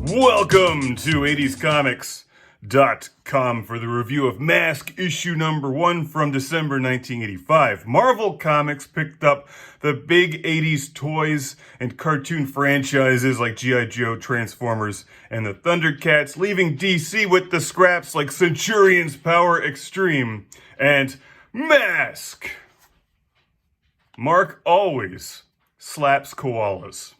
Welcome to 80scomics.com for the review of M.A.S.K. issue number 1 from December 1985. Marvel Comics picked up the big 80s toys and cartoon franchises like G.I. Joe, Transformers, and the Thundercats, leaving DC with the scraps like Centurion's Power Extreme and M.A.S.K. Mark always slaps koalas.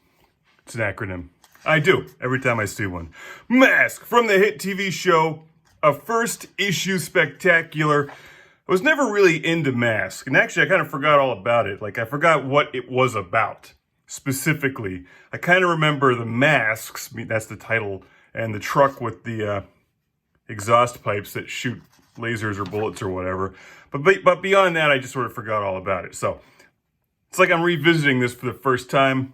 It's an acronym. I do, every time I see one. M.A.S.K. from the hit TV show, a first issue spectacular. I was never really into M.A.S.K, and actually I kind of forgot all about it. Like, I forgot what it was about, specifically. I kind of remember the masks, that's the title, and the truck with the exhaust pipes that shoot lasers or bullets or whatever. But beyond that, I just sort of forgot all about it. So, it's like I'm revisiting this for the first time.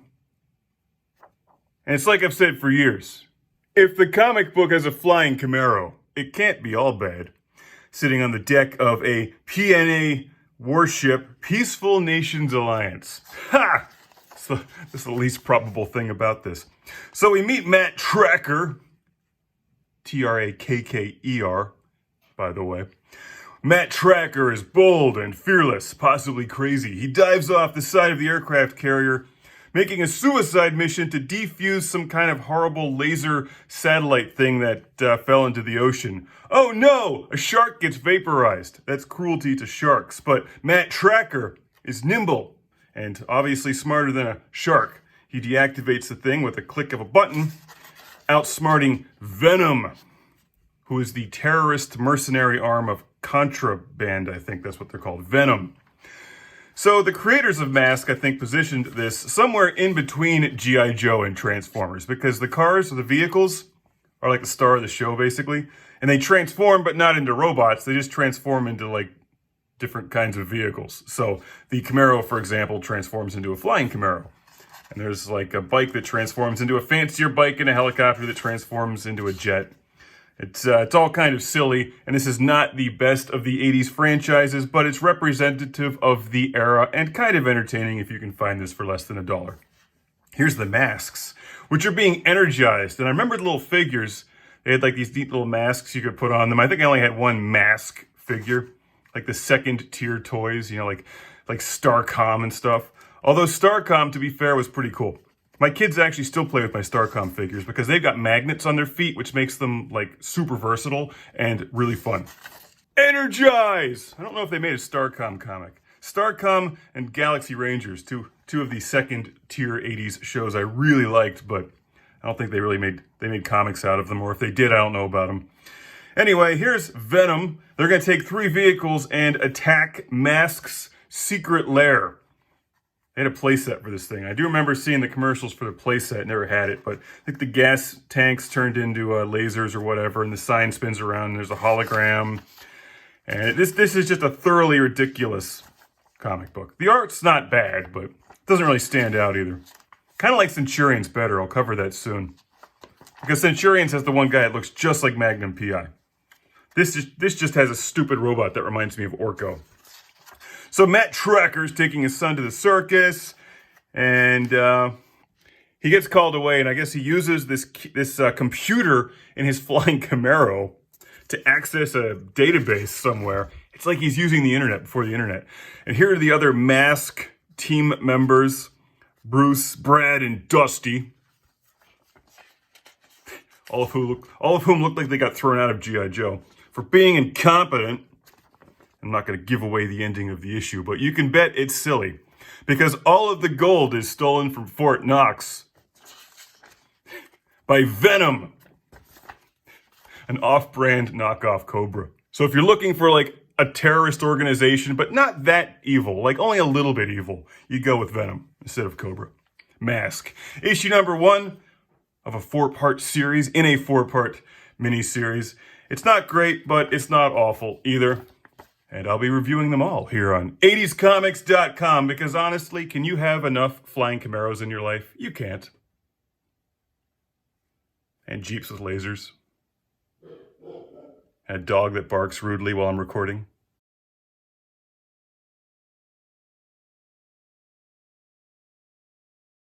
And it's like I've said for years, if the comic book has a flying Camaro, it can't be all bad. Sitting on the deck of a PNA warship, Peaceful Nations Alliance. Ha! That's the least probable thing about this. So we meet Matt Trakker, Trakker, by the way. Matt Trakker is bold and fearless, possibly crazy. He dives off the side of the aircraft carrier, making a suicide mission to defuse some kind of horrible laser satellite thing that fell into the ocean. Oh no! A shark gets vaporized. That's cruelty to sharks. But Matt Trakker is nimble and obviously smarter than a shark. He deactivates the thing with a click of a button, outsmarting Venom, who is the terrorist mercenary arm of Contraband, I think that's what they're called, Venom. So the creators of M.A.S.K, I think, positioned this somewhere in between G.I. Joe and Transformers, because the cars or the vehicles are like the star of the show, basically. And they transform, but not into robots. They just transform into, like, different kinds of vehicles. So the Camaro, for example, transforms into a flying Camaro. And there's, like, a bike that transforms into a fancier bike and a helicopter that transforms into a jet. It's all kind of silly, and this is not the best of the 80s franchises, but it's representative of the era and kind of entertaining if you can find this for less than $1. Here's the masks, which are being energized. And I remember the little figures. They had like these neat little masks you could put on them. I think I only had one M.A.S.K figure, like the second tier toys, you know, like Starcom and stuff. Although Starcom, to be fair, was pretty cool. My kids actually still play with my Starcom figures because they've got magnets on their feet, which makes them, like, super versatile and really fun. Energize! I don't know if they made a Starcom comic. Starcom and Galaxy Rangers, two of the second-tier 80s shows I really liked, but I don't think they made comics out of them, or if they did, I don't know about them. Anyway, here's Venom. They're going to take 3 vehicles and attack M.A.S.K's secret lair. They had a playset for this thing. I do remember seeing the commercials for the playset. Never had it, but I think the gas tanks turned into lasers or whatever, and the sign spins around, and there's a hologram. And this is just a thoroughly ridiculous comic book. The art's not bad, but it doesn't really stand out either. Kind of like Centurion's better. I'll cover that soon. Because Centurion's has the one guy that looks just like Magnum P.I. This just has a stupid robot that reminds me of Orko. So Matt Trakker's taking his son to the circus, and he gets called away, and I guess he uses this computer in his flying Camaro to access a database somewhere. It's like he's using the internet before the internet. And here are the other M.A.S.K team members, Bruce, Brad, and Dusty, all of whom look like they got thrown out of G.I. Joe for being incompetent. I'm not going to give away the ending of the issue, but you can bet it's silly, because all of the gold is stolen from Fort Knox by Venom, an off-brand knockoff Cobra. So if you're looking for, like, a terrorist organization, but not that evil, like only a little bit evil, you go with Venom instead of Cobra. M.A.S.K. Issue number 1 of a 4-part series in a 4-part mini-series. It's not great, but it's not awful either. And I'll be reviewing them all here on 80scomics.com, because honestly, can you have enough flying Camaros in your life? You can't. And Jeeps with lasers. And a dog that barks rudely while I'm recording.